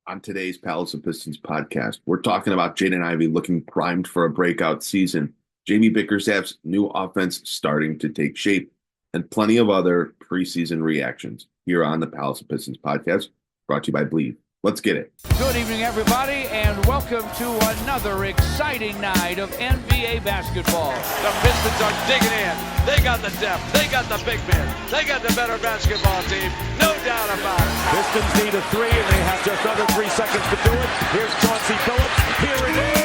On today's Palace of Pistons podcast, we're talking about Jaden Ivey looking primed for a breakout season, Jamie Bickerstaff's new offense starting to take shape, and plenty of other preseason reactions here on the Palace of Pistons podcast, brought to you by Believe. Let's get it. Good evening, everybody, and welcome to another exciting night of NBA basketball. The Pistons are digging in. They got the depth. They got the big men. They got the better basketball team. No doubt about it. Pistons need a three, and they have just under 3 seconds to do it. Here's Chauncey Billups. Here it is.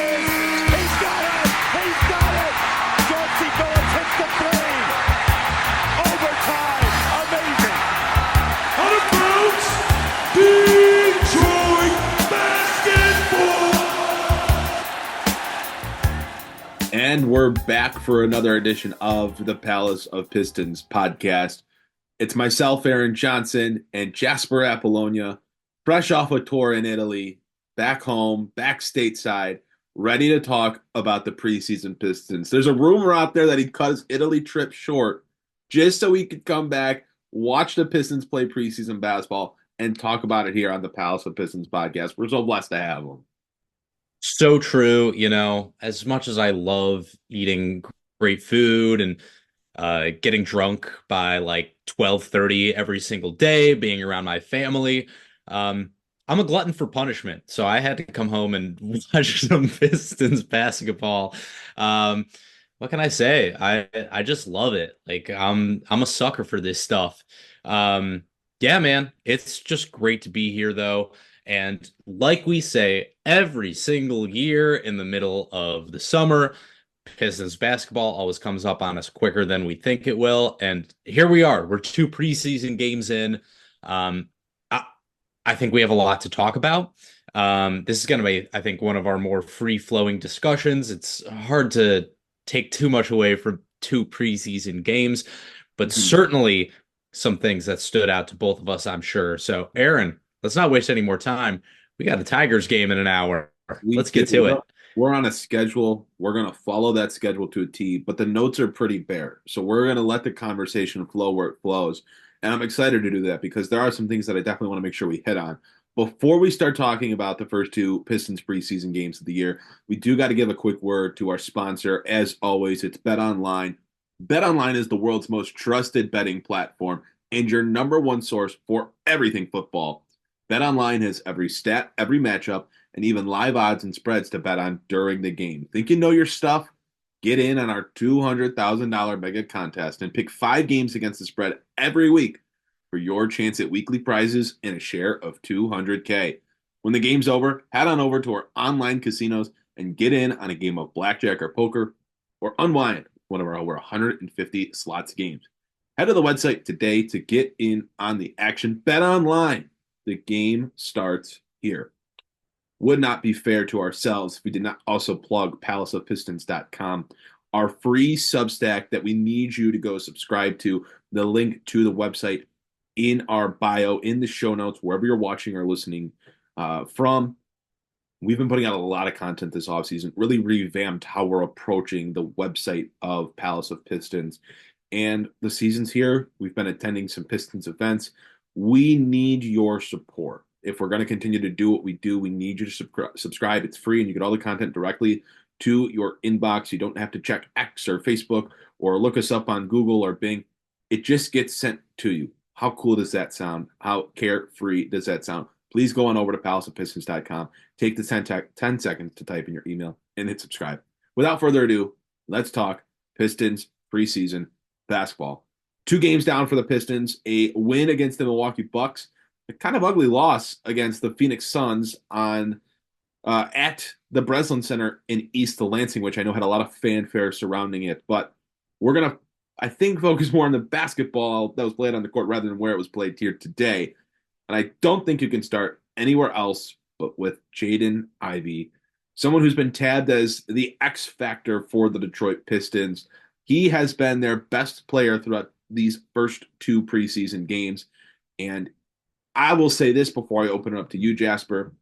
He's got it. He's got it. Chauncey Billups hits the three. Overtime. Amazing. Out of bounds. Detroit basketball. And we're back for another edition of the Palace of Pistons podcast. It's myself, Aaron Johnson, and Jasper Apollonia, fresh off a tour in Italy, back home, back stateside, ready to talk about the preseason Pistons. There's a rumor out there that he cut his Italy trip short just so he could come back, watch the Pistons play preseason basketball, and talk about it here on the Palace of Pistons podcast. We're so blessed to have him. So true. As much as I love eating great food and getting drunk by like 12:30 every single day, being around my family, I'm a glutton for punishment. So I had to come home and watch some Pistons basketball. What can I say? I just love it. Like I'm a sucker for this stuff. Yeah, man, it's just great to be here though. And like we say every single year in the middle of the summer, Pistons basketball always comes up on us quicker than we think it will. And here we are. We're 2 preseason games in. I think we have a lot to talk about. This is going to be, I think, one of our more free-flowing discussions. It's hard to take too much away from 2 preseason games, but certainly some things that stood out to both of us, I'm sure. So, Aaron, let's not waste any more time. We got a Tigers game in an hour. Let's get to it. We're on a schedule. We're going to follow that schedule to a T, but the notes are pretty bare. So we're going to let the conversation flow where it flows. And I'm excited to do that because there are some things that I definitely want to make sure we hit on. Before we start talking about the first 2 Pistons preseason games of the year, we do got to give a quick word to our sponsor. As always, it's BetOnline. BetOnline is the world's most trusted betting platform and your number one source for everything football. BetOnline has every stat, every matchup, and even live odds and spreads to bet on during the game. Think you know your stuff? Get in on our $200,000 mega contest and pick 5 games against the spread every week for your chance at weekly prizes and a share of $200K. When the game's over, head on over to our online casinos and get in on a game of blackjack or poker or unwind one of our over 150 slots games. Head to the website today to get in on the action. Bet online. The game starts here. Would not be fair to ourselves if we did not also plug palaceofpistons.com, our free Substack that we need you to go subscribe to. The link to the website in our bio, in the show notes, wherever you're watching or listening from. We've been putting out a lot of content this offseason, really revamped how we're approaching the website of Palace of Pistons. And the season's here. We've been attending some Pistons events. We need your support. If we're going to continue to do what we do, we need you to subscribe. It's free, and you get all the content directly to your inbox. You don't have to check X or Facebook or look us up on Google or Bing. It just gets sent to you. How cool does that sound? How carefree does that sound? Please go on over to palaceofpistons.com. Take the 10 seconds to type in your email and hit subscribe. Without further ado, let's talk Pistons preseason basketball. 2 games down for the Pistons, a win against the Milwaukee Bucks, a kind of ugly loss against the Phoenix Suns on at the Breslin Center in East Lansing, which I know had a lot of fanfare surrounding it. But we're going to, I think, focus more on the basketball that was played on the court rather than where it was played here today. And I don't think you can start anywhere else but with Jaden Ivey, someone who's been tabbed as the X factor for the Detroit Pistons. He has been their best player throughout these first 2 preseason games. And I will say this before I open it up to you, Jasper.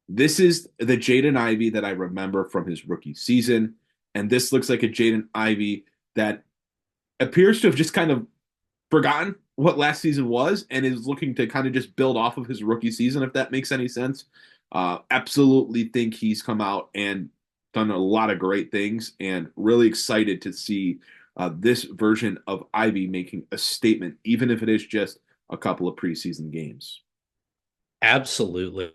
This is the Jaden Ivey that I remember from his rookie season. And this looks like a Jaden Ivey that appears to have just kind of forgotten what last season was and is looking to kind of just build off of his rookie season, if that makes any sense. Absolutely think he's come out and done a lot of great things, and really excited to see this version of Ivy making a statement, even if it is just a couple of preseason games. Absolutely.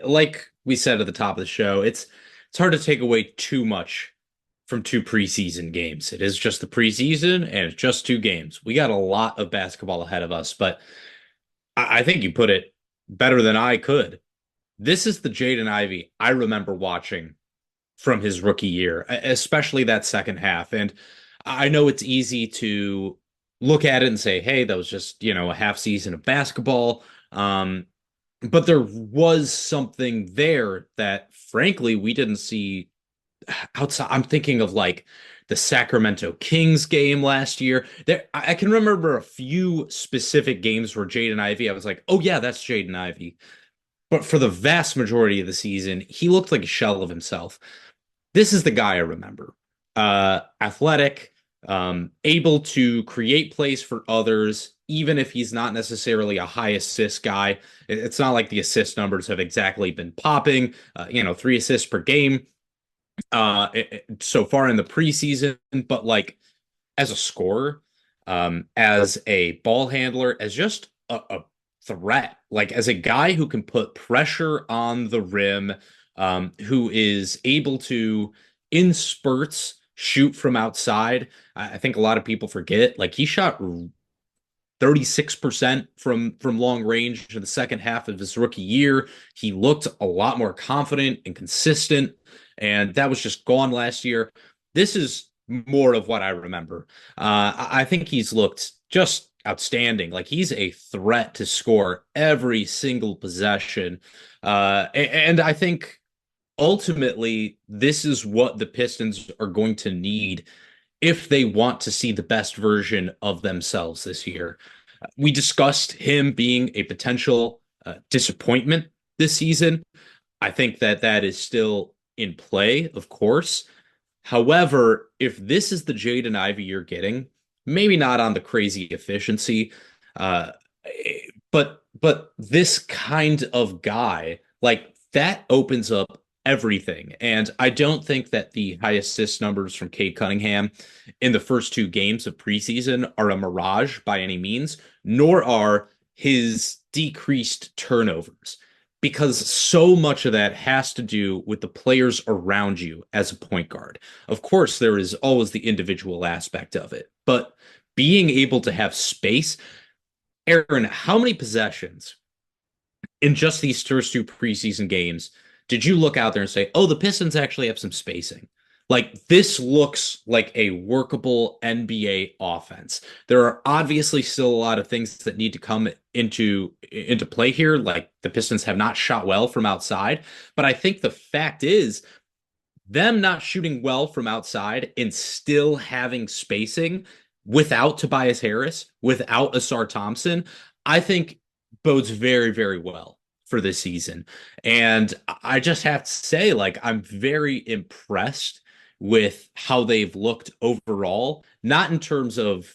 Like we said at the top of the show, it's hard to take away too much from two preseason games. It is just the preseason and it's just two games. We got a lot of basketball ahead of us, but I think you put it better than I could. This is the Jaden Ivey I remember watching from his rookie year, especially that second half. And I know it's easy to look at it and say, hey, that was just, a half season of basketball. But there was something there that, frankly, we didn't see outside. I'm thinking of like the Sacramento Kings game last year. I can remember a few specific games where Jaden Ivey, I was like, oh, yeah, that's Jaden Ivey. But for the vast majority of the season, he looked like a shell of himself. This is the guy I remember. Athletic, able to create plays for others, even if he's not necessarily a high assist guy. It's not like the assist numbers have exactly been popping, 3 assists per game so far in the preseason, but like as a scorer, as a ball handler, as just a threat, like as a guy who can put pressure on the rim, who is able to, in spurts, shoot from outside. I think a lot of people forget, like he shot 36% from long range in the second half of his rookie year. He looked a lot more confident and consistent, and that was just gone last year. This is more of what I remember. I think he's looked just outstanding. Like he's a threat to score every single possession. And I think ultimately this is what the Pistons are going to need if they want to see the best version of themselves this year. We discussed him being a potential disappointment this season. I think that is still in play, of course. However, if this is the Jaden Ivey you're getting, maybe not on the crazy efficiency, uh, but this kind of guy, like that opens up everything. And I don't think that the high assist numbers from Cade Cunningham in the first two games of preseason are a mirage by any means, nor are his decreased turnovers, because so much of that has to do with the players around you as a point guard. Of course, there is always the individual aspect of it, but being able to have space. Aaron, how many possessions in just these first two preseason games did you look out there and say, oh, the Pistons actually have some spacing? Like this looks like a workable NBA offense. There are obviously still a lot of things that need to come into play here. Like the Pistons have not shot well from outside, but I think the fact is them not shooting well from outside and still having spacing without Tobias Harris, without Asar Thompson, I think bodes very, very well for this season. And I just have to say, like, I'm very impressed with how they've looked overall, not in terms of,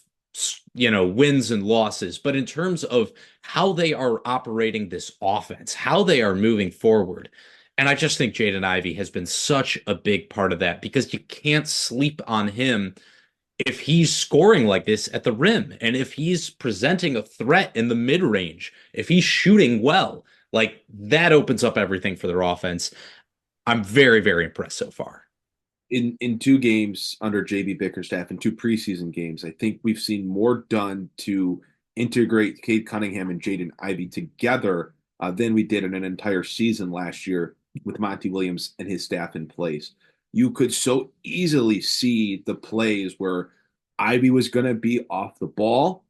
wins and losses, but in terms of how they are operating this offense, how they are moving forward. And I just think Jaden Ivey has been such a big part of that, because you can't sleep on him if he's scoring like this at the rim, and if he's presenting a threat in the mid-range, if he's shooting well, like that opens up everything for their offense. I'm very, very impressed so far. In two games under JB Bickerstaff, in two preseason games, I think we've seen more done to integrate Cade Cunningham and Jaden Ivey together than we did in an entire season last year with Monty Williams and his staff in place. You could so easily see the plays where Ivy was going to be off the ball.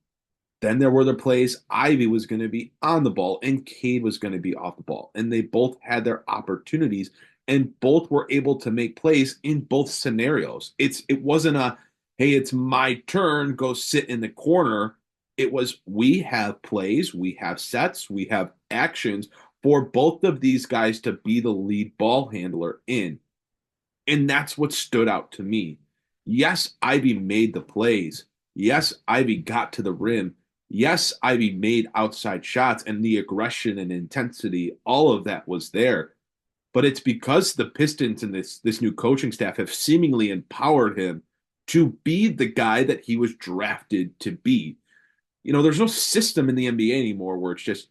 Then there were the plays Ivy was going to be on the ball and Cade was going to be off the ball. And they both had their opportunities and both were able to make plays in both scenarios. It wasn't a, hey, it's my turn, go sit in the corner. It was, we have plays, we have sets, we have actions for both of these guys to be the lead ball handler in. And that's what stood out to me. Yes, Ivy made the plays. Yes, Ivy got to the rim. Yes, Ivy made outside shots and the aggression and intensity, all of that was there. But it's because the Pistons and this new coaching staff have seemingly empowered him to be the guy that he was drafted to be. There's no system in the NBA anymore where it's just,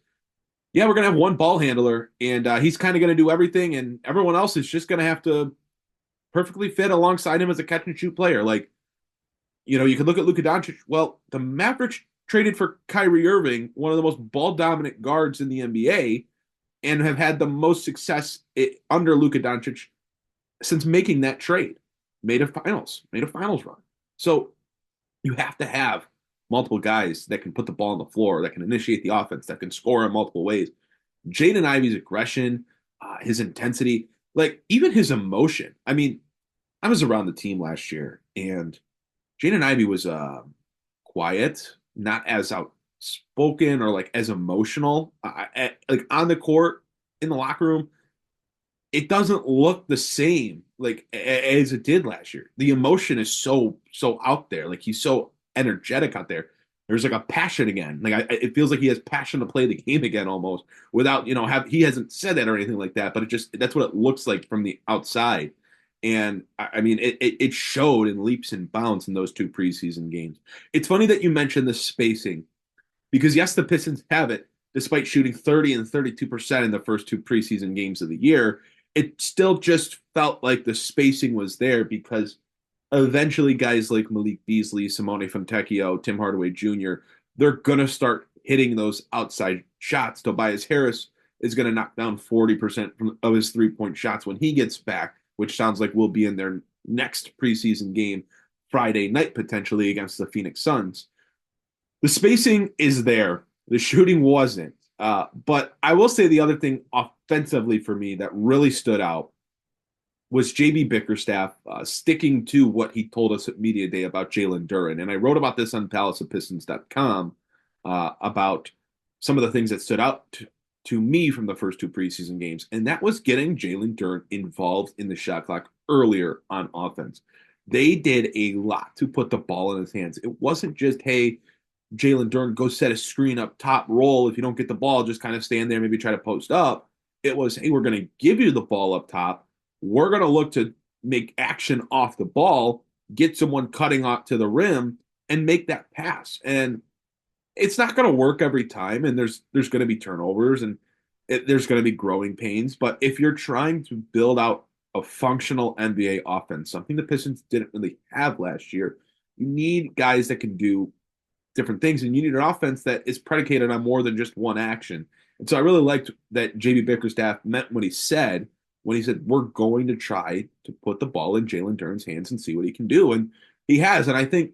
yeah, we're going to have one ball handler and he's kind of going to do everything and everyone else is just going to have to perfectly fit alongside him as a catch and shoot player. Like, you could look at Luka Doncic. Well, the Mavericks traded for Kyrie Irving, one of the most ball dominant guards in the NBA, and have had the most success under Luka Doncic since making that trade. Made a finals run. So you have to have multiple guys that can put the ball on the floor, that can initiate the offense, that can score in multiple ways. Jaden Ivey's aggression, his intensity, like even his emotion. I mean, I was around the team last year, and Jaden Ivey was quiet, not as outspoken or like as emotional. Like on the court, in the locker room, it doesn't look the same like as it did last year. The emotion is so out there. Like he's so energetic out there. There's like a passion again. Like it feels like he has passion to play the game again almost without he hasn't said that or anything like that. But that's what it looks like from the outside. And I mean, it showed in leaps and bounds in those two preseason games. It's funny that you mentioned the spacing because yes, the Pistons have it despite shooting 30 and 32% in the first two preseason games of the year. It still just felt like the spacing was there because eventually guys like Malik Beasley, Simone Fontecchio, Tim Hardaway Jr., they're going to start hitting those outside shots. Tobias Harris is going to knock down 40% of his three-point shots when he gets back, which sounds like will be in their next preseason game Friday night potentially against the Phoenix Suns. The spacing is there. The shooting wasn't. But I will say the other thing offensively for me that really stood out was JB Bickerstaff sticking to what he told us at Media Day about Jaylen Duren. And I wrote about this on palaceofpistons.com about some of the things that stood out to me from the first two preseason games. And that was getting Jaylen Duren involved in the shot clock earlier on offense. They did a lot to put the ball in his hands. It wasn't just, hey, Jaylen Duren, go set a screen up top, roll. If you don't get the ball, just kind of stand there, maybe try to post up. It was, hey, we're going to give you the ball up top. We're going to look to make action off the ball, get someone cutting out to the rim, and make that pass. And it's not going to work every time, and there's going to be turnovers, and there's going to be growing pains. But if you're trying to build out a functional NBA offense, something the Pistons didn't really have last year, you need guys that can do different things, and you need an offense that is predicated on more than just one action. And so I really liked that JB Bickerstaff meant what he said when he said, we're going to try to put the ball in Jaylen Duren's hands and see what he can do. And he has. And I think,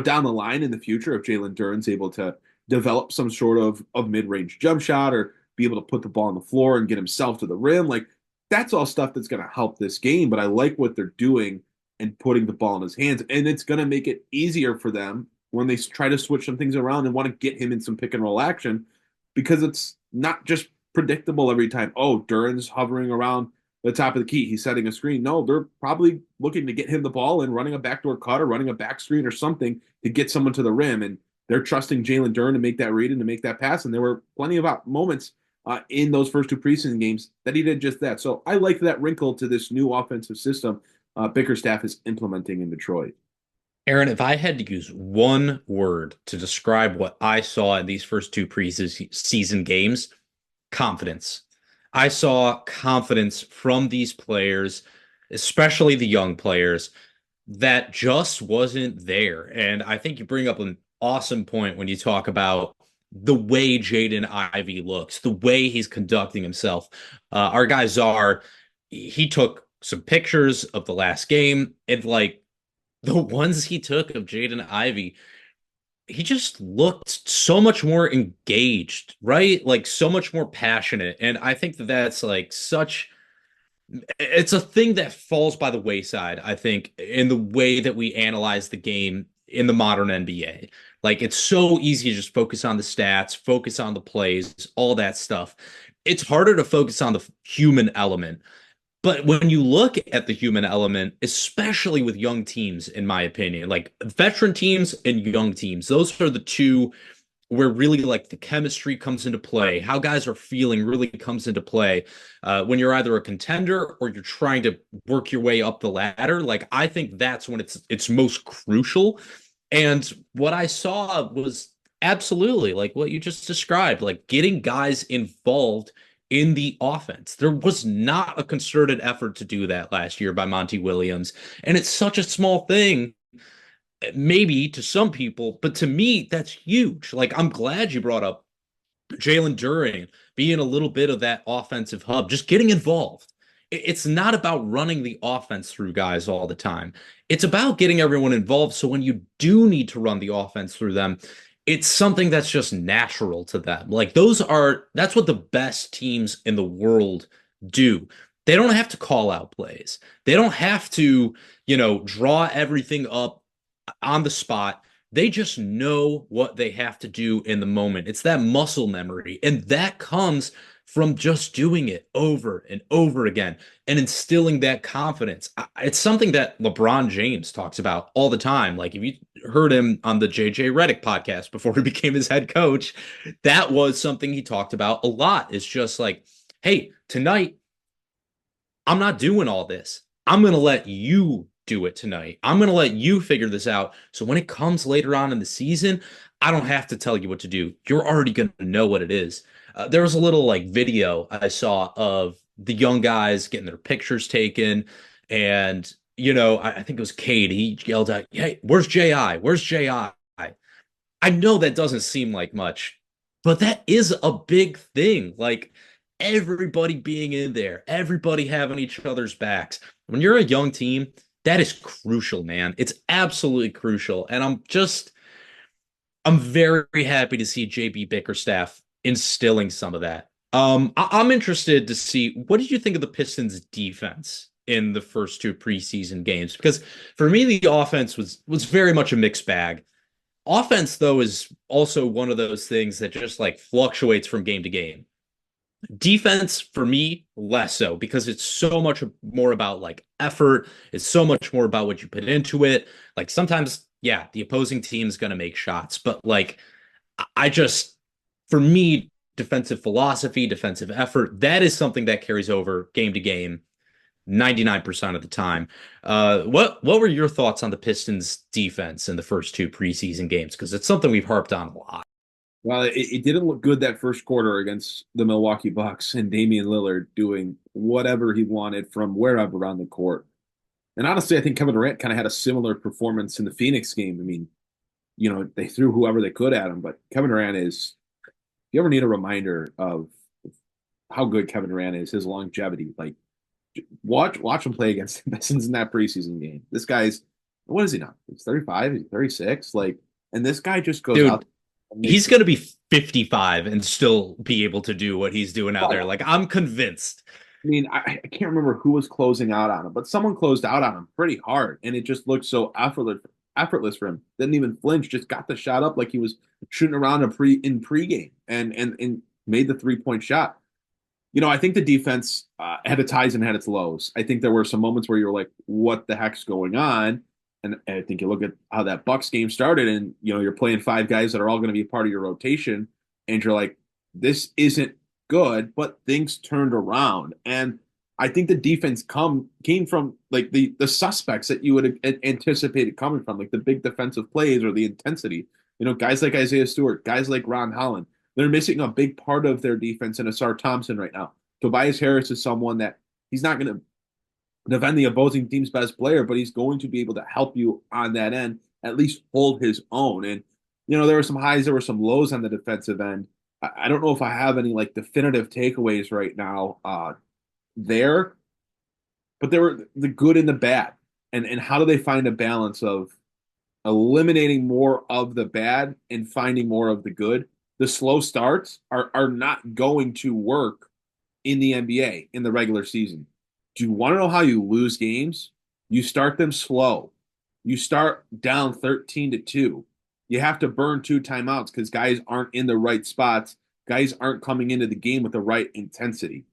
down the line in the future, if Jaylen Duren's able to develop some sort of mid-range jump shot or be able to put the ball on the floor and get himself to the rim, like that's all stuff that's going to help this game. But I like what they're doing and putting the ball in his hands. And it's going to make it easier for them when they try to switch some things around and want to get him in some pick and roll action, because it's not just predictable every time. Oh, Duren's hovering around the top of the key, he's setting a screen. No, they're probably looking to get him the ball and running a backdoor cut or running a back screen or something to get someone to the rim. And they're trusting Jaylen Duren to make that read and to make that pass. And there were plenty of moments in those first two preseason games that he did just that. So I like that wrinkle to this new offensive system Bickerstaff is implementing in Detroit. Aaron, if I had to use one word to describe what I saw in these first two preseason games, confidence. I saw confidence from these players, especially the young players, that just wasn't there. And I think you bring up an awesome point when you talk about the way Jaden Ivey looks, the way he's conducting himself. Our guy Czar, he took some pictures of the last game, and like the ones he took of Jaden Ivey, he just looked so much more engaged, right? Like so much more passionate. And I think that that's like it's a thing that falls by the wayside, I think, in the way that we analyze the game in the modern NBA. Like it's so easy to just focus on the stats, focus on the plays, all that stuff. It's harder to focus on the human element. But when you look at the human element, especially with young teams, in my opinion, like veteran teams and young teams, those are the two where really like the chemistry comes into play, how guys are feeling really comes into play when you're either a contender or you're trying to work your way up the ladder. Like I think that's when it's most crucial. And what I saw was absolutely like what you just described, like getting guys involved in the offense. There was not a concerted effort to do that last year by Monty Williams. And it's such a small thing, maybe to some people, but to me, that's huge. Like, I'm glad you brought up Jaylen Duren being a little bit of that offensive hub, just getting involved. It's not about running the offense through guys all the time. It's about getting everyone involved. So when you do need to run the offense through them, it's something that's just natural to them. Like that's what the best teams in the world do. They don't have to call out plays. They don't have to, draw everything up on the spot. They just know what they have to do in the moment. It's that muscle memory. And that comes from just doing it over and over again and instilling that confidence. It's something that LeBron James talks about all the time. Like if you heard him on the JJ Redick podcast before he became his head coach, that was something he talked about a lot. It's just like, hey, tonight, I'm not doing all this. I'm going to let you do it tonight. I'm going to let you figure this out. So when it comes later on in the season, I don't have to tell you what to do. You're already going to know what it is. There was a little like video I saw of the young guys getting their pictures taken. And, I think it was Cade. He yelled out, "Hey, where's J.I.? Where's J.I.?" I know that doesn't seem like much, but that is a big thing. Like everybody being in there, everybody having each other's backs. When you're a young team, that is crucial, man. It's absolutely crucial. And I'm very happy to see JB Bickerstaff instilling some of that. I'm interested to see, what did you think of the Pistons defense in the first two preseason games? Because for me, the offense was very much a mixed bag. Offense, though, is also one of those things that just like fluctuates from game to game. Defense, for me, less so, because it's so much more about like effort. It's so much more about what you put into it. Like sometimes, yeah, the opposing team is going to make shots, but like for me, defensive philosophy, defensive effort, that is something that carries over game to game 99% of the time. What were your thoughts on the Pistons defense in the first two preseason games? Because it's something we've harped on a lot. Well, it didn't look good that first quarter against the Milwaukee Bucks and Damian Lillard doing whatever he wanted from wherever on the court. And honestly, I think Kevin Durant kind of had a similar performance in the Phoenix game. I mean, they threw whoever they could at him, but Kevin Durant is, if you ever need a reminder of how good Kevin Durant is, his longevity, like watch him play against the Pistons in that preseason game. This guy's, what is he now? He's 35, he's 36. Like, and this guy just goes out. He's going to be 55 and still be able to do what he's doing out there. Like, I'm convinced. I mean, I can't remember who was closing out on him, but someone closed out on him pretty hard, and it just looked so effortless for him. Didn't even flinch, just got the shot up like he was shooting around in pregame and made the 3-point shot. I think the defense had its highs and had its lows. I think there were some moments where you were like, what the heck's going on? And I think you look at how that Bucks game started, and you're playing 5 guys that are all going to be a part of your rotation, and you're like, this isn't good, but things turned around. And I think the defense came from like the suspects that you would have anticipated coming from, like the big defensive plays or the intensity. Guys like Isaiah Stewart, guys like Ron Holland, they're missing a big part of their defense in Asar Thompson right now. Tobias Harris is someone that he's not going to defend the opposing team's best player, but he's going to be able to help you on that end, at least hold his own. And, there were some highs, there were some lows on the defensive end. I don't know if I have any like definitive takeaways right now there, but there were the good and the bad. And how do they find a balance of eliminating more of the bad and finding more of the good? The slow starts are not going to work in the NBA in the regular season. Do you want to know how you lose games? You start them slow. You start down 13-2. You have to burn 2 timeouts because guys aren't in the right spots. Guys aren't coming into the game with the right intensity.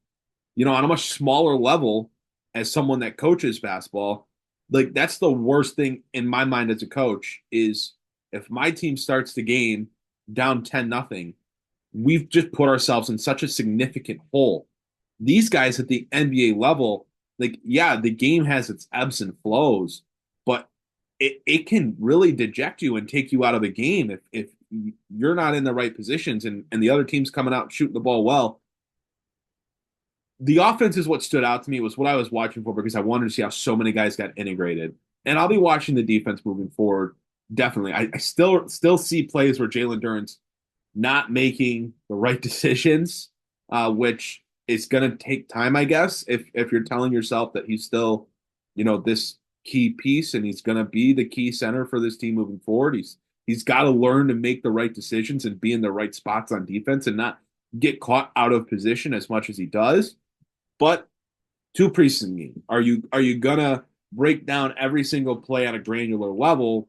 On a much smaller level, as someone that coaches basketball, like that's the worst thing in my mind as a coach is if my team starts the game down 10-0, we've just put ourselves in such a significant hole. These guys at the NBA level, like, yeah, the game has its ebbs and flows, but it can really deject you and take you out of the game if you're not in the right positions and the other team's coming out and shooting the ball well. The offense is what stood out to me. It was what I was watching for because I wanted to see how so many guys got integrated. And I'll be watching the defense moving forward. Definitely. I still see plays where Jaylen Duren's not making the right decisions, which is going to take time, I guess, if you're telling yourself that he's still, this key piece and he's going to be the key center for this team moving forward. He's got to learn to make the right decisions and be in the right spots on defense and not get caught out of position as much as he does. But two preseason games, are you going to break down every single play on a granular level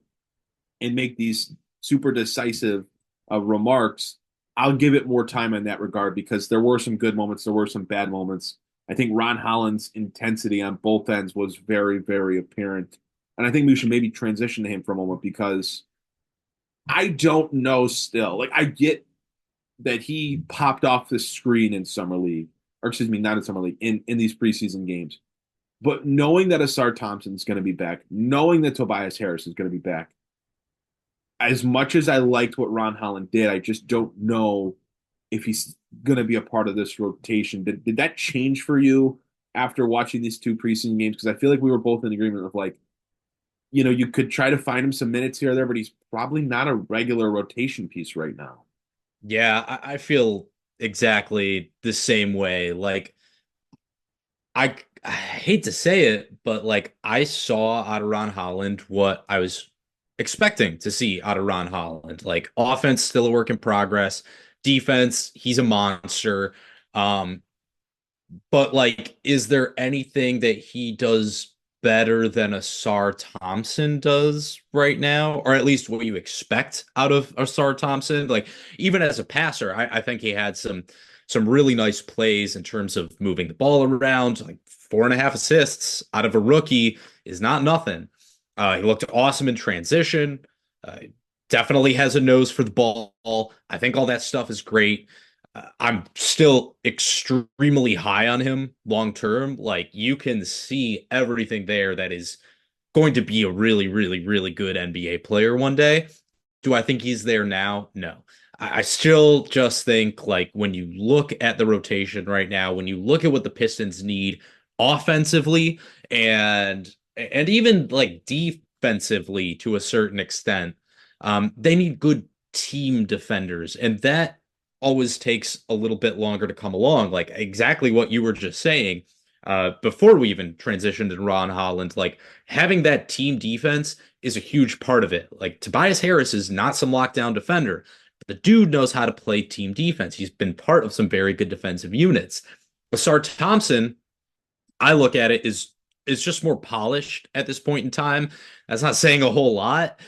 and make these super decisive remarks? I'll give it more time in that regard because there were some good moments. There were some bad moments. I think Ron Holland's intensity on both ends was very, very apparent. And I think we should maybe transition to him for a moment because I don't know still. Like, I get that he popped off the screen in Summer League, or excuse me, not in Summer League, in these preseason games. But knowing that Asar Thompson's going to be back, knowing that Tobias Harris is going to be back, as much as I liked what Ron Holland did, I just don't know if he's going to be a part of this rotation. Did that change for you after watching these two preseason games? Because I feel like we were both in agreement of like, you could try to find him some minutes here or there, but he's probably not a regular rotation piece right now. Yeah, I feel exactly the same way. Like, I hate to say it, but like I saw out of Ron Holland what I was expecting to see out of Ron Holland. Like, offense still a work in progress. Defense, he's a monster. But like, is there anything that he does better than Asar Thompson does right now? Or at least what you expect out of Asar Thompson? Like, even as a passer, I think he had some really nice plays in terms of moving the ball around. Like 4.5 assists out of a rookie is not nothing. He looked awesome in transition. Definitely has a nose for the ball. I think all that stuff is great. I'm still extremely high on him long term. Like, you can see everything there that is going to be a really, really, really good NBA player one day. Do I think he's there now? No. I still just think, like, when you look at the rotation right now, when you look at what the Pistons need offensively and even like defensively to a certain extent, they need good team defenders, and that always takes a little bit longer to come along. Like, exactly what you were just saying, before we even transitioned to Ron Holland, like, having that team defense is a huge part of it. Like, Tobias Harris is not some lockdown defender, but the dude knows how to play team defense. He's been part of some very good defensive units. Asar Thompson, I look at it, is just more polished at this point in time. That's not saying a whole lot,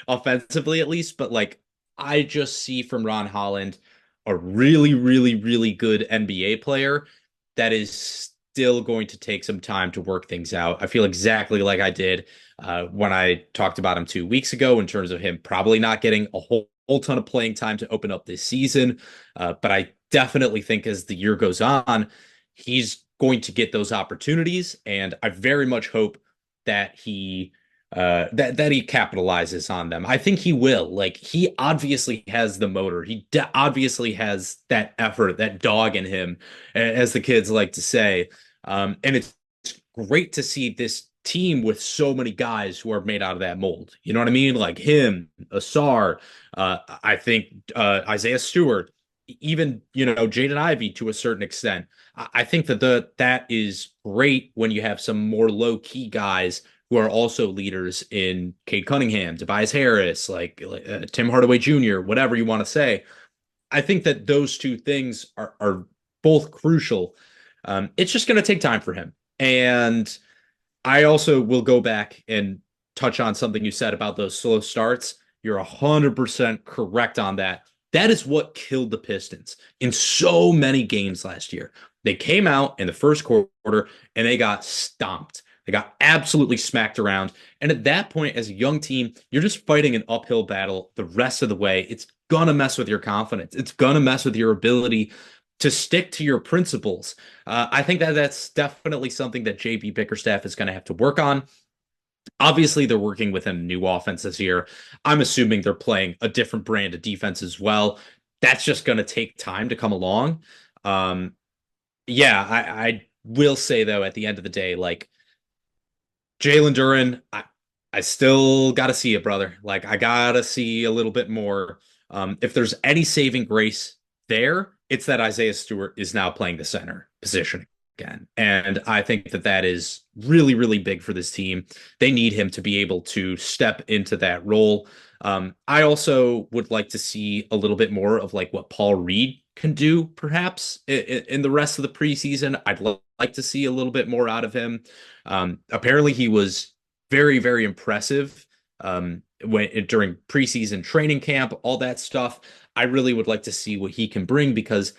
offensively at least, but like, I just see from Ron Holland a really, really, really good NBA player that is still going to take some time to work things out. I feel exactly like I did when I talked about him 2 weeks ago in terms of him probably not getting a whole ton of playing time to open up this season. But I definitely think as the year goes on, he's going to get those opportunities, and I very much hope that he capitalizes on them. I think he will. Like, he obviously has the motor. He obviously has that effort, that dog in him, as the kids like to say. And it's great to see this team with so many guys who are made out of that mold. You know what I mean? Like him, Asar, I think Isaiah Stewart, even, Jaden Ivey to a certain extent. I think that is great when you have some more low-key guys who are also leaders in Cade Cunningham, Tobias Harris, like Tim Hardaway Jr., whatever you want to say. I think that those two things are both crucial. It's just going to take time for him. And I also will go back and touch on something you said about those slow starts. You're 100% correct on that. That is what killed the Pistons in so many games last year. They came out in the first quarter and they got stomped. They got absolutely smacked around. And at that point, as a young team, you're just fighting an uphill battle the rest of the way. It's going to mess with your confidence. It's going to mess with your ability to stick to your principles. I think that that's definitely something that JB Bickerstaff is going to have to work on. Obviously, they're working with a new offense this year. I'm assuming they're playing a different brand of defense as well. That's just going to take time to come along. I will say, though, at the end of the day, like, Jaylen Duren, I still got to see it, brother. Like, I got to see a little bit more. If there's any saving grace there, it's that Isaiah Stewart is now playing the center position again. And I think that that is really, really big for this team. They need him to be able to step into that role. I also would like to see a little bit more of like what Paul Reed can do, perhaps in the rest of the preseason. I'd like to see a little bit more out of him. Apparently, he was very, very impressive during preseason training camp, all that stuff. I really would like to see what he can bring because,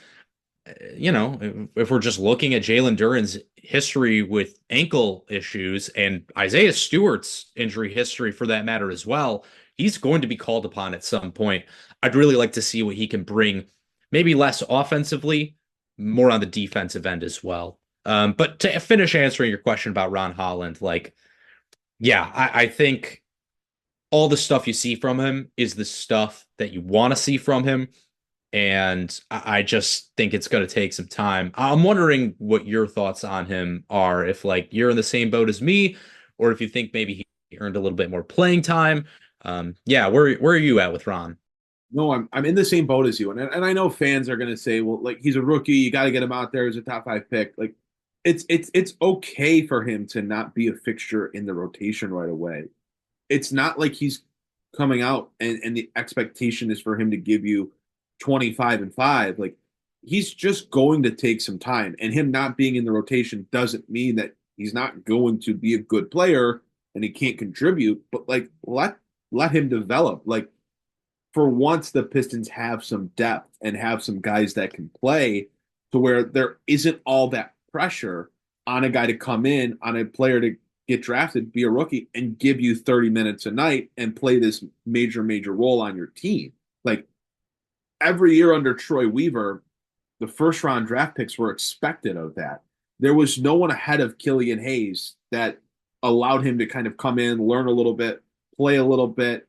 if we're just looking at Jaylen Duren's history with ankle issues and Isaiah Stewart's injury history for that matter as well, he's going to be called upon at some point. I'd really like to see what he can bring, maybe less offensively, more on the defensive end as well. But to finish answering your question about Ron Holland, I think all the stuff you see from him is the stuff that you want to see from him. And I just think it's going to take some time. I'm wondering what your thoughts on him are, if you're in the same boat as me, or if you think maybe he earned a little bit more playing time. Where are you at with Ron? No, I'm in the same boat as you, and I know fans are going to say, well, like, he's a rookie, you got to get him out there as a top 5 pick. Like, it's okay for him to not be a fixture in the rotation right away. It's not like he's coming out and the expectation is for him to give you 25 and 5. Like, he's just going to take some time, and him not being in the rotation doesn't mean that he's not going to be a good player and he can't contribute. But like, let him develop. Like, for once, the Pistons have some depth and have some guys that can play to where there isn't all that pressure on a guy to come in, on a player to get drafted, be a rookie, and give you 30 minutes a night and play this major, major role on your team. Like, every year under Troy Weaver, the first round draft picks were expected of that. There was no one ahead of Killian Hayes that allowed him to kind of come in, learn a little bit, play a little bit,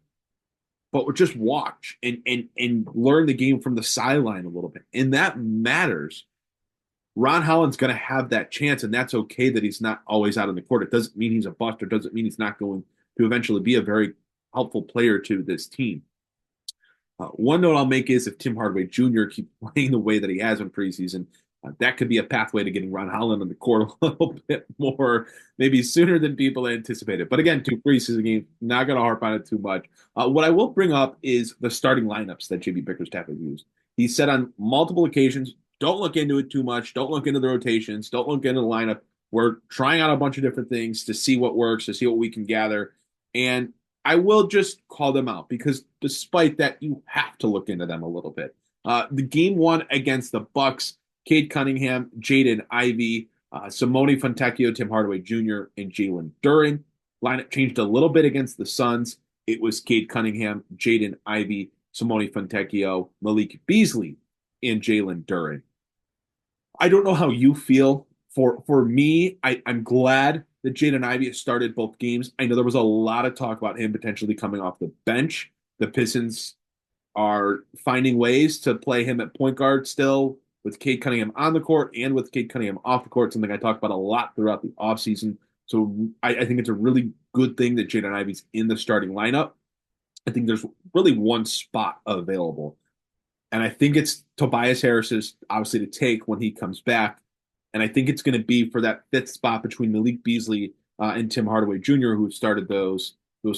but just watch and learn the game from the sideline a little bit. And that matters. Ron Holland's going to have that chance, and that's okay that he's not always out on the court. It doesn't mean he's a bust, or doesn't mean he's not going to eventually be a very helpful player to this team. One note I'll make is if Tim Hardaway Jr. keeps playing the way that he has in preseason, that could be a pathway to getting Ron Holland on the court a little bit more, maybe sooner than people anticipated. But again, 2 preseason games, not going to harp on it too much. What I will bring up is the starting lineups that JB Bickerstaff has used. He said on multiple occasions, don't look into it too much. Don't look into the rotations. Don't look into the lineup. We're trying out a bunch of different things to see what works, to see what we can gather. And I will just call them out because despite that, you have to look into them a little bit. The game 1 against the Bucks, Cade Cunningham, Jaden Ivey, Simone Fontecchio, Tim Hardaway Jr., and Jaylen Duren. Lineup changed a little bit against the Suns. It was Cade Cunningham, Jaden Ivey, Simone Fontecchio, Malik Beasley, and Jaylen Duren. I don't know how you feel. For me, I'm glad that Jaden Ivey has started both games. I know there was a lot of talk about him potentially coming off the bench. The Pistons are finding ways to play him at point guard still, with Cade Cunningham on the court and with Cade Cunningham off the court, something I talked about a lot throughout the offseason. So I think it's a really good thing that Jaden Ivey's in the starting lineup. I think there's really one spot available. And I think it's Tobias Harris's, obviously, to take when he comes back. And I think it's going to be for that 5th spot between Malik Beasley and Tim Hardaway Jr., who started those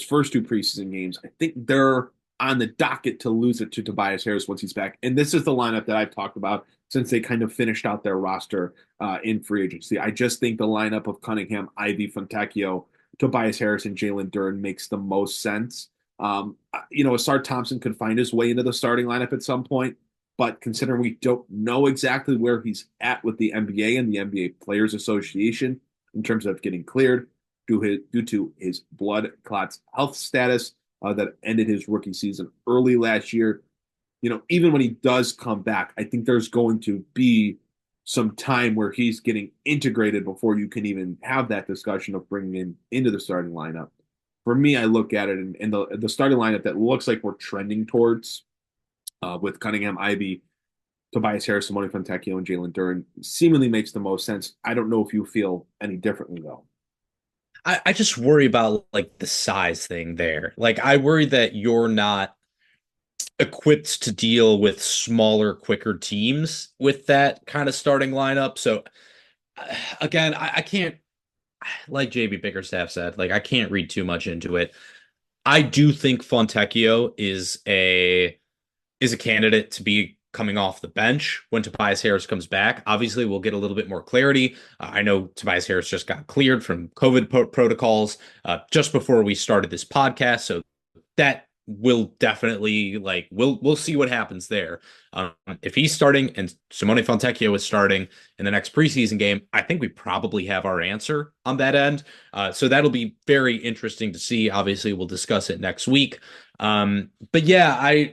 first 2 preseason games. I think they're on the docket to lose it to Tobias Harris once he's back. And this is the lineup that I've talked about since they kind of finished out their roster in free agency. I just think the lineup of Cunningham, Ivey, Fontecchio, Tobias Harris, and Jaylen Duren makes the most sense. Asar Thompson could find his way into the starting lineup at some point, but considering we don't know exactly where he's at with the NBA and the NBA Players Association in terms of getting cleared, due to his blood clots health status that ended his rookie season early last year. Even when he does come back, I think there's going to be some time where he's getting integrated before you can even have that discussion of bringing him into the starting lineup. For me, I look at it in the starting lineup that looks like we're trending towards with Cunningham, Ivey, Tobias Harris, Simone Fontecchio, and Jaylen Duren seemingly makes the most sense. I don't know if you feel any differently, though. I just worry about like the size thing there. Like I worry that you're not equipped to deal with smaller, quicker teams with that kind of starting lineup. So again, I can't, like JB Bickerstaff said, like I can't read too much into it. I do think Fontecchio is a candidate to be coming off the bench when Tobias Harris comes back. Obviously, we'll get a little bit more clarity. I know Tobias Harris just got cleared from COVID protocols just before we started this podcast, so that will definitely we'll see what happens there. If he's starting and Simone Fontecchio is starting in the next preseason game, I think we probably have our answer on that end. So that'll be very interesting to see. Obviously, we'll discuss it next week. But yeah,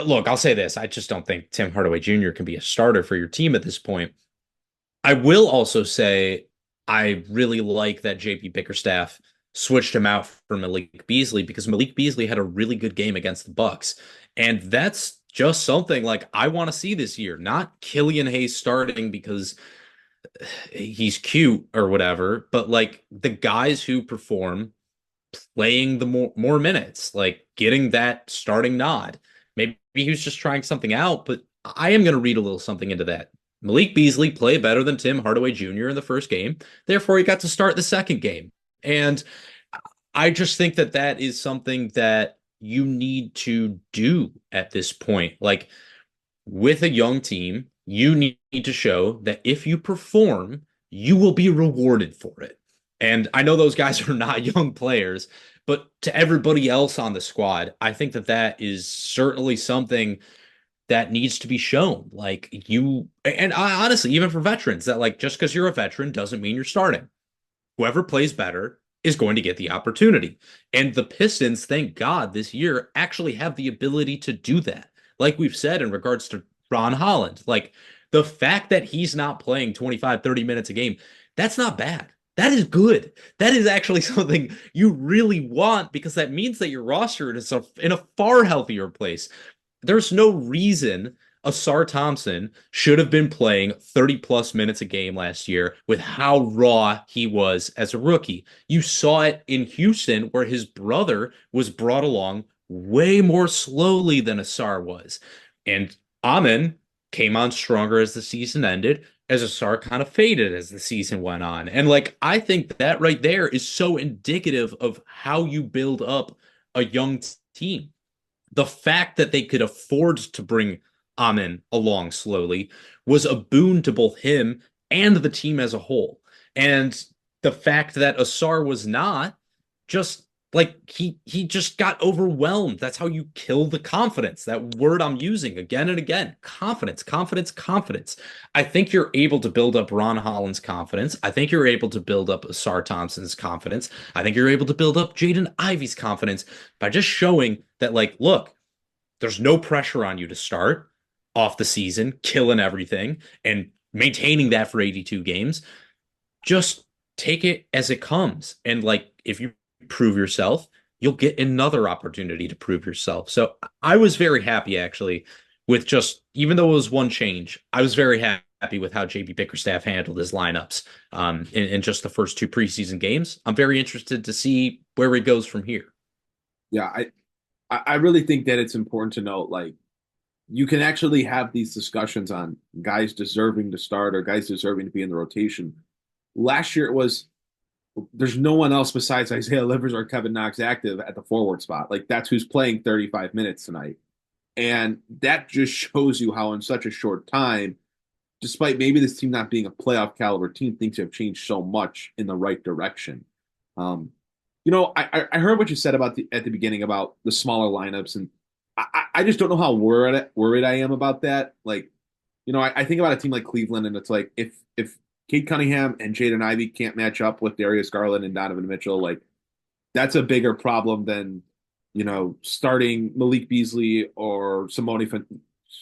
Look, I'll say this. I just don't think Tim Hardaway Jr. can be a starter for your team at this point. I will also say I really like that JP Bickerstaff switched him out for Malik Beasley because Malik Beasley had a really good game against the Bucks. And that's just something like I want to see this year, not Killian Hayes starting because he's cute or whatever, but like the guys who perform playing the more minutes, like getting that starting nod. Maybe he was just trying something out, but I am going to read a little something into that. Malik Beasley played better than Tim Hardaway Jr. in the first game. Therefore, he got to start the second game. And I just think that that is something that you need to do at this point. Like with a young team, you need to show that if you perform, you will be rewarded for it. And I know those guys are not young players, but to everybody else on the squad, I think that that is certainly something that needs to be shown. Like you, and honestly, even for veterans, that like just because you're a veteran doesn't mean you're starting. Whoever plays better is going to get the opportunity. And the Pistons, thank God, this year actually have the ability to do that. Like we've said in regards to Ron Holland, like the fact that he's not playing 25, 30 minutes a game, that's not bad. That is good. That is actually something you really want because that means that your roster is in a far healthier place. There's no reason Asar Thompson should have been playing 30 plus minutes a game last year with how raw he was as a rookie. You saw it in Houston where his brother was brought along way more slowly than Asar was. And Amen came on stronger as the season ended, as Asar kind of faded as the season went on. And like, I think that right there is so indicative of how you build up a young team. The fact that they could afford to bring Amen along slowly was a boon to both him and the team as a whole. And the fact that Asar was not, just like he just got overwhelmed. That's how you kill the confidence. That word I'm using again and again. Confidence, confidence, confidence. I think you're able to build up Ron Holland's confidence. I think you're able to build up Asar Thompson's confidence. I think you're able to build up Jaden Ivey's confidence by just showing that, like, look, there's no pressure on you to start off the season, killing everything and maintaining that for 82 games. Just take it as it comes. And like, if you prove yourself, you'll get another opportunity to prove yourself. So I was very happy actually with just, even though it was one change, I was very happy with how JB Bickerstaff handled his lineups in just the first two preseason games. I'm very interested to see where he goes from here. Yeah, I really think that it's important to note, like, you can actually have these discussions on guys deserving to start or guys deserving to be in the rotation. Last year it was, there's no one else besides Isaiah Livers or Kevin Knox active at the forward spot. Like, that's who's playing 35 minutes tonight. And that just shows you how in such a short time, despite maybe this team not being a playoff caliber team, things have changed so much in the right direction. I heard what you said about at the beginning about the smaller lineups, and I just don't know how worried I am about that. Like, I think about a team like Cleveland, and it's like if Cade Cunningham and Jaden Ivey can't match up with Darius Garland and Donovan Mitchell, like that's a bigger problem than, starting Malik Beasley or Simone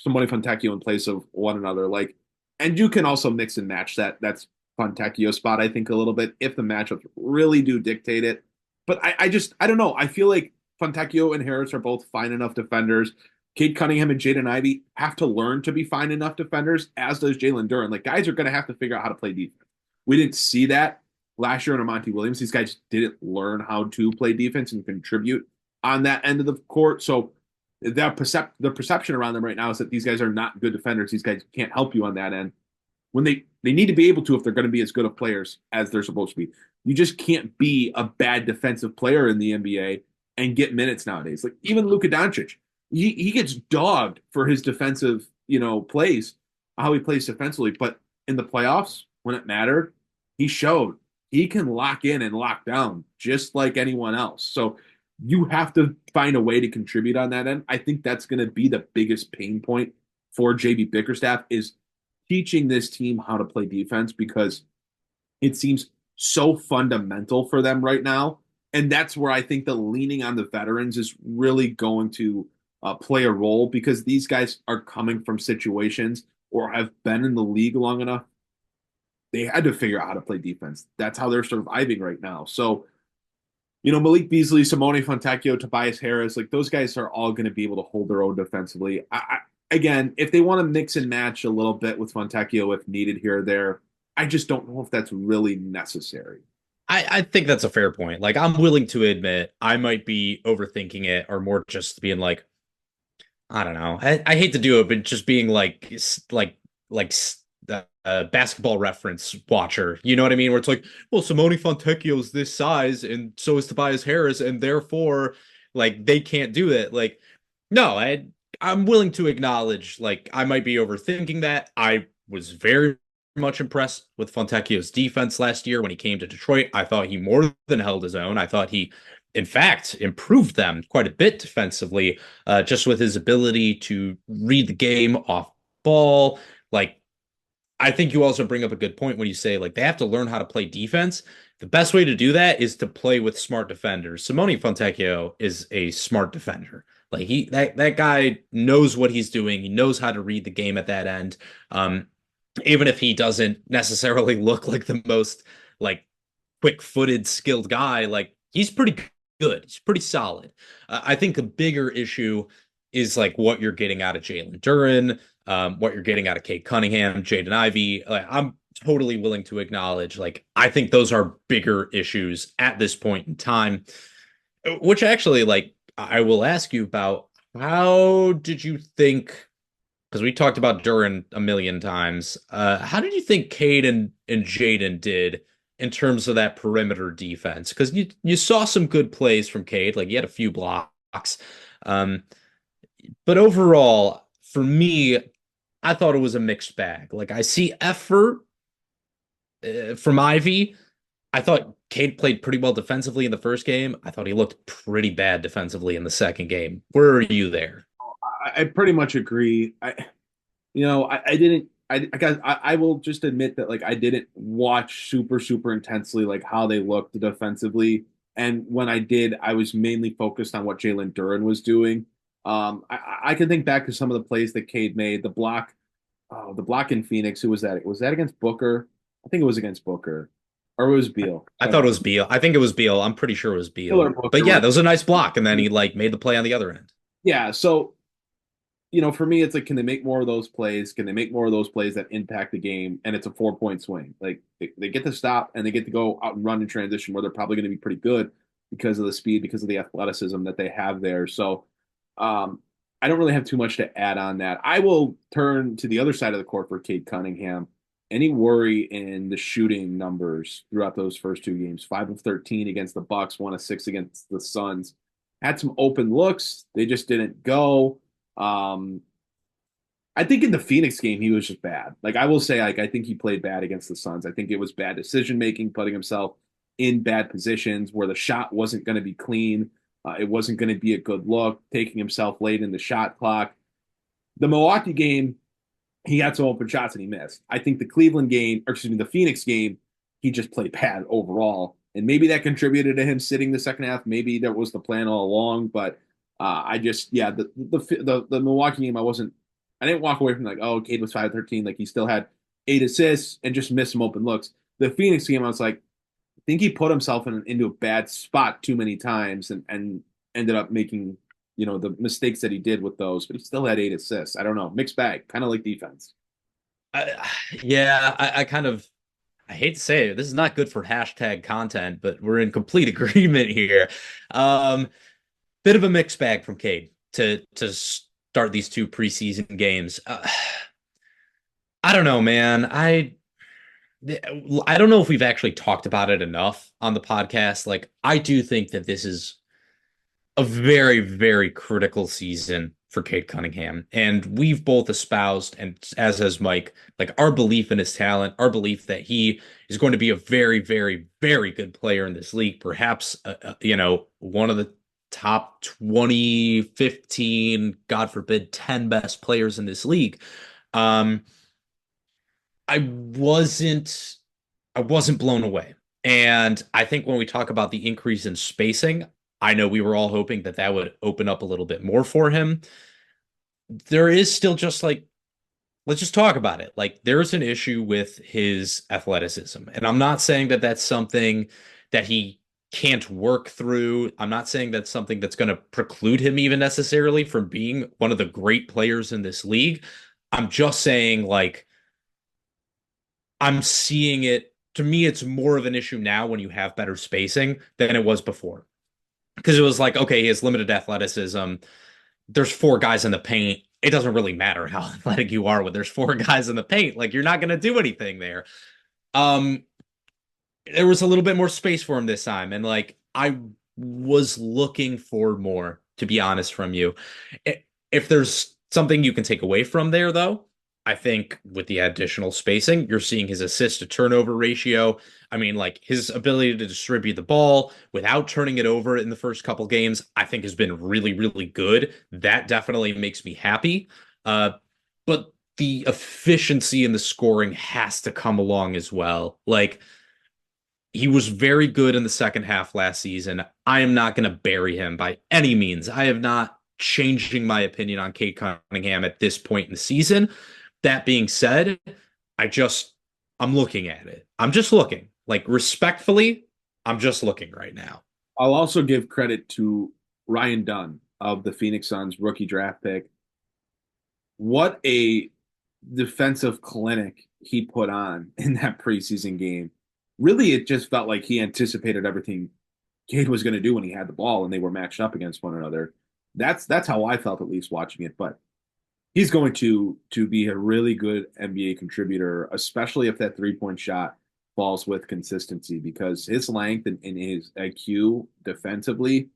Fontecchio in place of one another. Like, and you can also mix and match that's Fontecchio spot, I think, a little bit if the matchups really do dictate it. But I don't know. I feel like Fontecchio and Harris are both fine enough defenders. Cade Cunningham and Jaden Ivey have to learn to be fine enough defenders, as does Jaylen Duren. Like, guys are going to have to figure out how to play defense. We didn't see that last year in Monty Williams. These guys didn't learn how to play defense and contribute on that end of the court. So the perception around them right now is that these guys are not good defenders. These guys can't help you on that end. When they need to be able to if they're going to be as good of players as they're supposed to be. You just can't be a bad defensive player in the NBA and get minutes nowadays. Like even Luka Doncic, he gets dogged for his defensive, plays, how he plays defensively. But in the playoffs, when it mattered, he showed he can lock in and lock down just like anyone else. So you have to find a way to contribute on that end. I think that's going to be the biggest pain point for JB Bickerstaff is teaching this team how to play defense because it seems so fundamental for them right now. And that's where I think the leaning on the veterans is really going to play a role because these guys are coming from situations or have been in the league long enough. They had to figure out how to play defense. That's how they're surviving right now. So, Malik Beasley, Simone Fontecchio, Tobias Harris, like those guys are all going to be able to hold their own defensively. Again, if they want to mix and match a little bit with Fontecchio if needed here or there, I just don't know if that's really necessary. I think that's a fair point. Like, I'm willing to admit I might be overthinking it or more just being like, I don't know. I hate to do it, but just being like basketball reference watcher. You know what I mean? Where it's like, well, Simone Fontecchio's this size and so is Tobias Harris, and therefore, like, they can't do it. Like, no, I'm willing to acknowledge, like, I might be overthinking that. I was very much impressed with Fontecchio's defense last year when he came to Detroit. I thought he more than held his own. I thought he, in fact, improved them quite a bit defensively, just with his ability to read the game off ball. Like, I think you also bring up a good point when you say, like, they have to learn how to play defense. The best way to do that is to play with smart defenders. Simone Fontecchio is a smart defender. Like that guy knows what he's doing. He knows how to read the game at that end. Even if he doesn't necessarily look like the most like quick-footed, skilled guy, like he's pretty good. He's pretty solid. I think the bigger issue is like what you're getting out of Jaylen Duren, what you're getting out of Cade Cunningham, Jaden Ivey. Like, I'm totally willing to acknowledge, like, I think those are bigger issues at this point in time, which actually, like, I will ask you about. How did you think, because we talked about Duren a million times, how did you think Cade and Jaden did in terms of that perimeter defense? Because you saw some good plays from Cade, like he had a few blocks. But overall, for me, I thought it was a mixed bag. Like, I see effort from Ivy. I thought Cade played pretty well defensively in the first game. I thought he looked pretty bad defensively in the second game. Where are you there? I pretty much agree. I will just admit that, like, I didn't watch super intensely, like, how they looked defensively. And when I did, I was mainly focused on what Jaylen Duren was doing. I can think back to some of the plays that Cade made. The block in Phoenix. Who was that? Was that against Booker? I think it was against Booker. Or it was Beal. I thought it was Beal. I think it was Beal. I'm pretty sure it was Beal. But yeah, that was a nice block. And then he like made the play on the other end. Yeah. So, for me, it's like, can they make more of those plays? Can they make more of those plays that impact the game? And it's a 4-point swing. Like they get to stop and they get to go out and run in transition where they're probably going to be pretty good because of the speed, because of the athleticism that they have there. So I don't really have too much to add on that. I will turn to the other side of the court for Cade Cunningham. Any worry in the shooting numbers throughout those first two games? 5 of 13 against the Bucks, 1 of 6 against the Suns. Had some open looks. They just didn't go. I think in the Phoenix game, he was just bad. Like, I will say, like, I think he played bad against the Suns. I think it was bad decision-making, putting himself in bad positions where the shot wasn't going to be clean. It wasn't going to be a good look, taking himself late in the shot clock. The Milwaukee game, he got some open shots and he missed. I think the Phoenix game, he just played bad overall. And maybe that contributed to him sitting the second half. Maybe that was the plan all along. But the Milwaukee game, I didn't walk away from like, oh, Cade was 5-13. Like he still had 8 assists and just missed some open looks. The Phoenix game, I was like, I think he put himself into a bad spot too many times and ended up making, the mistakes that he did with those, but he still had 8 assists. I don't know. Mixed bag, kind of like defense. I hate to say it, this is not good for hashtag content, but we're in complete agreement here. Bit of a mixed bag from Cade to start these 2 preseason games. I don't know, man. I don't know if we've actually talked about it enough on the podcast. Like, I do think that this is a very, very critical season for Cade Cunningham. And we've both espoused, and as has Mike, like our belief in his talent, our belief that he is going to be a very, very, very good player in this league. Perhaps, one of the top 20, 15, God forbid, 10 best players in this league. I wasn't blown away. And I think when we talk about the increase in spacing, I know we were all hoping that would open up a little bit more for him. There is still just like, let's just talk about it. Like, there's an issue with his athleticism. And I'm not saying that that's something that he can't work through. I'm not saying that's something that's going to preclude him even necessarily from being one of the great players in this league. I'm just saying, like, I'm seeing it. To me, it's more of an issue now when you have better spacing than it was before. Because it was like, okay, he has limited athleticism. There's 4 guys in the paint. It doesn't really matter how athletic you are when there's 4 guys in the paint. Like, you're not going to do anything there. There was a little bit more space for him this time. And, like, I was looking for more, to be honest, from you. If there's something you can take away from there, though, I think with the additional spacing, you're seeing his assist to turnover ratio. I mean, like, his ability to distribute the ball without turning it over in the first couple games, I think has been really, really good. That definitely makes me happy. But the efficiency in the scoring has to come along as well. Like, he was very good in the second half last season. I am not going to bury him by any means. I am not changing my opinion on Cade Cunningham at this point in the season. That being said, I'm looking at it. I'm just looking. Like, respectfully, I'm just looking right now. I'll also give credit to Ryan Dunn of the Phoenix Suns, rookie draft pick. What a defensive clinic he put on in that preseason game. Really, it just felt like he anticipated everything Cade was going to do when he had the ball and they were matched up against one another. That's how I felt, at least watching it. But he's going to be a really good NBA contributor, especially if that 3-point shot falls with consistency, because his length and his IQ defensively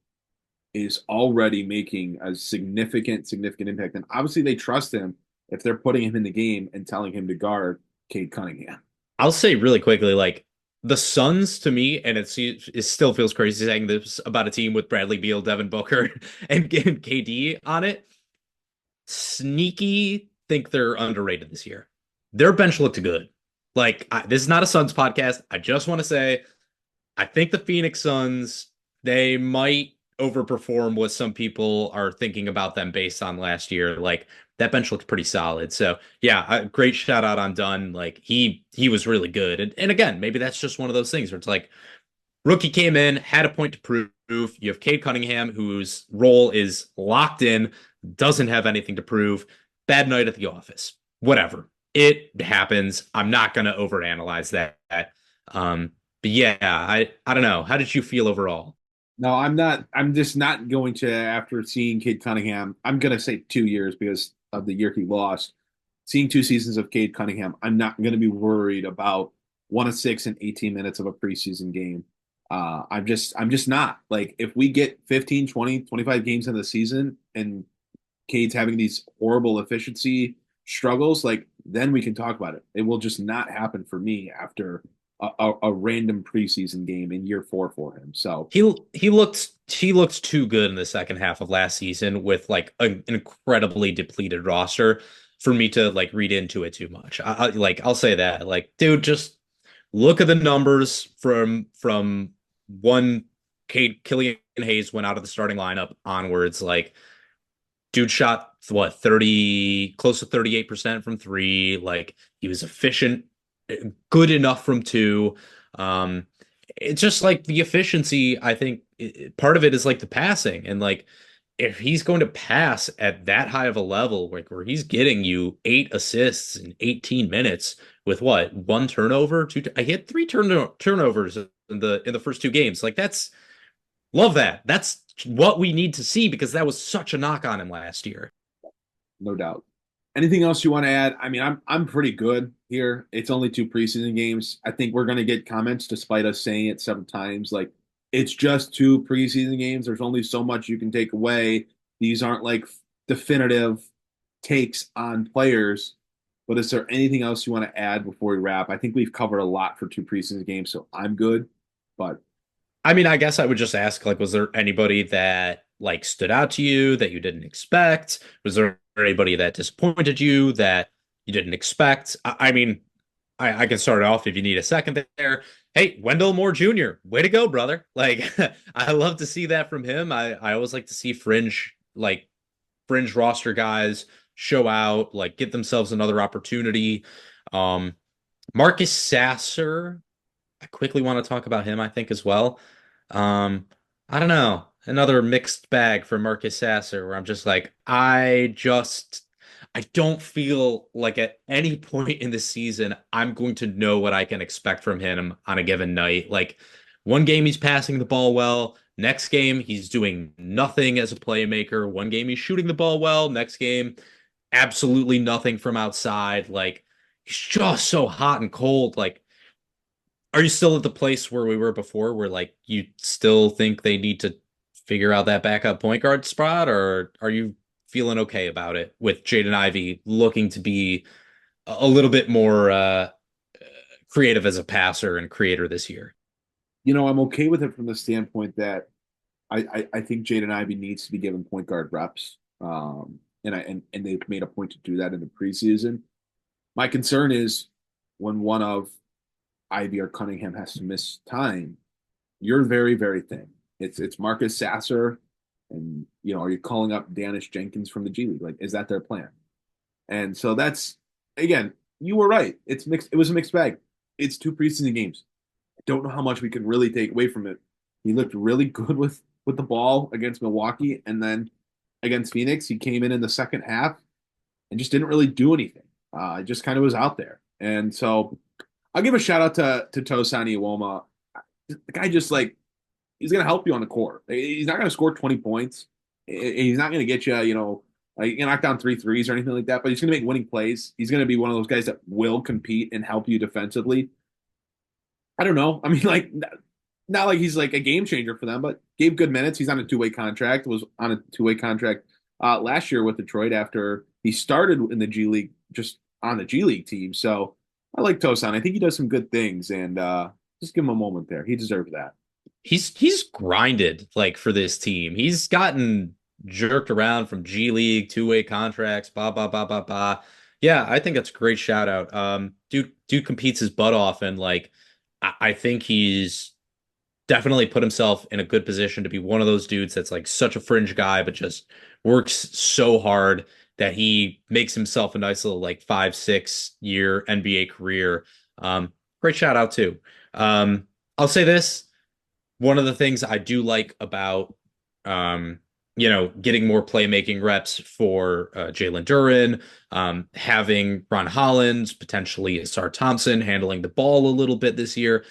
is already making a significant impact. And obviously they trust him if they're putting him in the game and telling him to guard Cade Cunningham. I'll say really quickly, like, the Suns, to me, and it still feels crazy saying this about a team with Bradley Beal, Devin Booker, and KD on it, sneaky think they're underrated this year. Their bench looked good. Like, this is not a Suns podcast. I just want to say, I think the Phoenix Suns, they might overperform what some people are thinking about them based on last year. Like, that bench looked pretty solid. So yeah, a great shout out on Dunn. Like, he was really good. And again, maybe that's just one of those things where it's like, rookie came in, had a point to prove. You have Cade Cunningham, whose role is locked in, doesn't have anything to prove. Bad night at the office. Whatever. It happens. I'm not going to overanalyze that. But yeah, I don't know. How did you feel overall? No, I'm not. I'm just not going to, after seeing Cade Cunningham, I'm going to say 2 years because of the year he lost. Seeing 2 seasons of Cade Cunningham, I'm not going to be worried about 1 of 6 in 18 minutes of a preseason game. I'm just not. Like, if we get 15, 20, 25 games in the season and Cade's having these horrible efficiency struggles, like, then we can talk about it. It will just not happen for me after a random preseason game in year 4 for him. So he looked too good in the second half of last season with like an incredibly depleted roster. for me to like read into it too much. I'll say that, like, dude, just look at the numbers from one Killian Hayes went out of the starting lineup onwards. Like, dude shot what 30, close to 38% from three. Like, he was efficient, good enough from two. It's just like the efficiency. I think part of it is like the passing, and like if he's going to pass at that high of a level, like where he's getting you 8 assists in 18 minutes with what, one turnover, I hit three turnovers in the first two games. Like, that's love that. That's what we need to see, because that was such a knock on him last year. No doubt. Anything else you want to add? I mean, I'm pretty good here. It's only 2 preseason games. I think we're going to get comments despite us saying it several times. Like, it's just 2 preseason games. There's only so much you can take away. These aren't like definitive takes on players. But is there anything else you want to add before we wrap? I think we've covered a lot for 2 preseason games, so I'm good. But I mean, I guess I would just ask, like, was there anybody that like stood out to you that you didn't expect? Was there anybody that disappointed you that you didn't expect? I mean, I can start off if you need a second there. Hey, Wendell Moore Jr., way to go, brother. Like, I love to see that from him. I always like to see fringe roster guys show out, like get themselves another opportunity. Marcus Sasser, I quickly want to talk about him, I think, as well. I don't know. Another mixed bag for Marcus Sasser, where I'm just like, I don't feel like at any point in the season I'm going to know what I can expect from him on a given night. Like, one game he's passing the ball well, next game he's doing nothing as a playmaker. One game he's shooting the ball well, next game absolutely nothing from outside. Like, he's just so hot and cold. Like, are you still at the place where we were before, where like you still think they need to figure out that backup point guard spot, or are you feeling okay about it with Jaden Ivey looking to be a little bit more creative as a passer and creator this year? I'm okay with it from the standpoint that I think Jaden Ivey needs to be given point guard reps. And they've made a point to do that in the preseason. My concern is when one of Ivy or Cunningham has to miss time, you're very, very thin. It's Marcus Sasser, and are you calling up Danish Jenkins from the G League? Like, is that their plan? And so that's, again, you were right. It's mixed. It was a mixed bag. It's 2 preseason games. I don't know how much we can really take away from it. He looked really good with the ball against Milwaukee, and then against Phoenix, he came in the second half and just didn't really do anything. Just kind of was out there. And so I'll give a shout out to Tosan Iwoma. The guy just like, he's going to help you on the court. He's not going to score 20 points. He's not going to get you, like knock down 3 threes or anything like that, but he's going to make winning plays. He's going to be one of those guys that will compete and help you defensively. I don't know. I mean, like, not like he's like a game changer for them, but gave good minutes. He's on a 2-way contract, was on a 2-way contract last year with Detroit after he started in the G League, just on the G League team. So I like Tosan. I think he does some good things, and just give him a moment there. He deserves that. He's grinded like for this team. He's gotten jerked around from G League, 2-way contracts, blah, blah, blah, blah, blah. Yeah, I think that's a great shout out. Dude competes his butt off, and like I think he's definitely put himself in a good position to be one of those dudes that's like such a fringe guy, but just works so hard that he makes himself a nice little like 5-6 year NBA career. Great shout out too. I'll say this. One of the things I do like about, getting more playmaking reps for Jaylen Duren, having Ron Holland, potentially Asar Thompson handling the ball a little bit this year.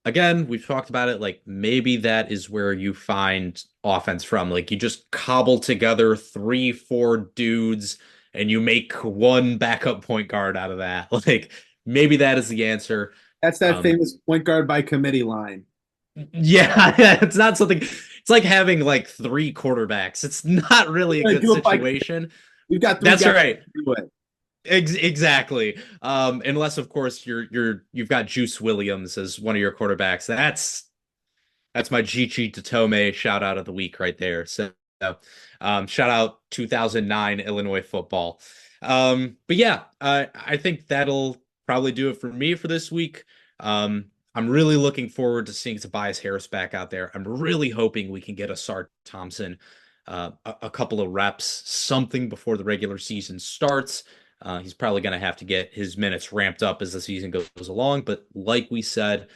Again, we've talked about it, like maybe that is where you find offense from. Like, you just cobble together 3-4 dudes and you make one backup point guard out of that. Like, maybe that is the answer. That's that famous point guard by committee line. Yeah, it's not something. It's like having like 3 quarterbacks. It's not really a good situation. We've got 3 That's guys right. to do it. Exactly. Unless of course you've got Juice Williams as one of your quarterbacks. That's my Gichi Tatome shout out of the week right there. So shout out 2009 Illinois football. But yeah, I think that'll probably do it for me for this week. I'm really looking forward to seeing Tobias Harris back out there. I'm really hoping we can get Asar Thompson a couple of reps, something before the regular season starts. He's probably going to have to get his minutes ramped up as the season goes along. But like we said,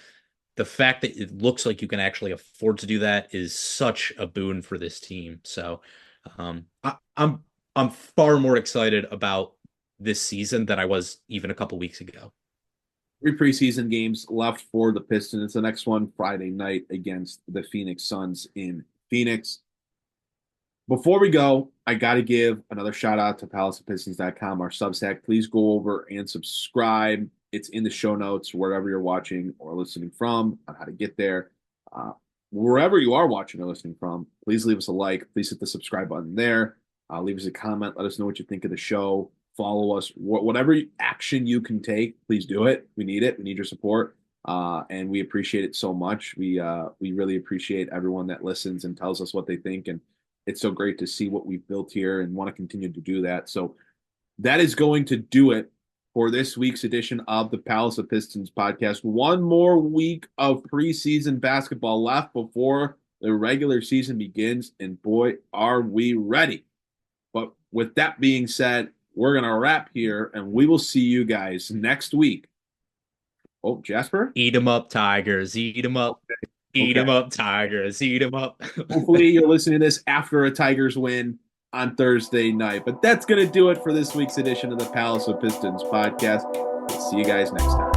the fact that it looks like you can actually afford to do that is such a boon for this team. So I'm far more excited about this season than I was even a couple weeks ago. 3 preseason games left for the Pistons. The next one Friday night against the Phoenix Suns in Phoenix. Before we go, I got to give another shout out to palaceofpistons.com, our Substack. Please go over and subscribe. It's in the show notes wherever you're watching or listening from on how to get there. Wherever you are watching or listening from, please leave us a like. Please hit the subscribe button there. Leave us a comment. Let us know what you think of the show. Follow us. Whatever action you can take, please do it. We need it. We need your support. And we appreciate it so much. We really appreciate everyone that listens and tells us what they think. And it's so great to see what we've built here and want to continue to do that. So that is going to do it for this week's edition of the Palace of Pistons podcast. One more week of preseason basketball left before the regular season begins. And boy, are we ready. But with that being said, we're going to wrap here, and we will see you guys next week. Oh, Jasper? Eat them up, Tigers. Eat them up. Eat them up, Tigers. Eat them up. Hopefully you're listening to this after a Tigers win on Thursday night. But that's going to do it for this week's edition of the Palace of Pistons podcast. See you guys next time.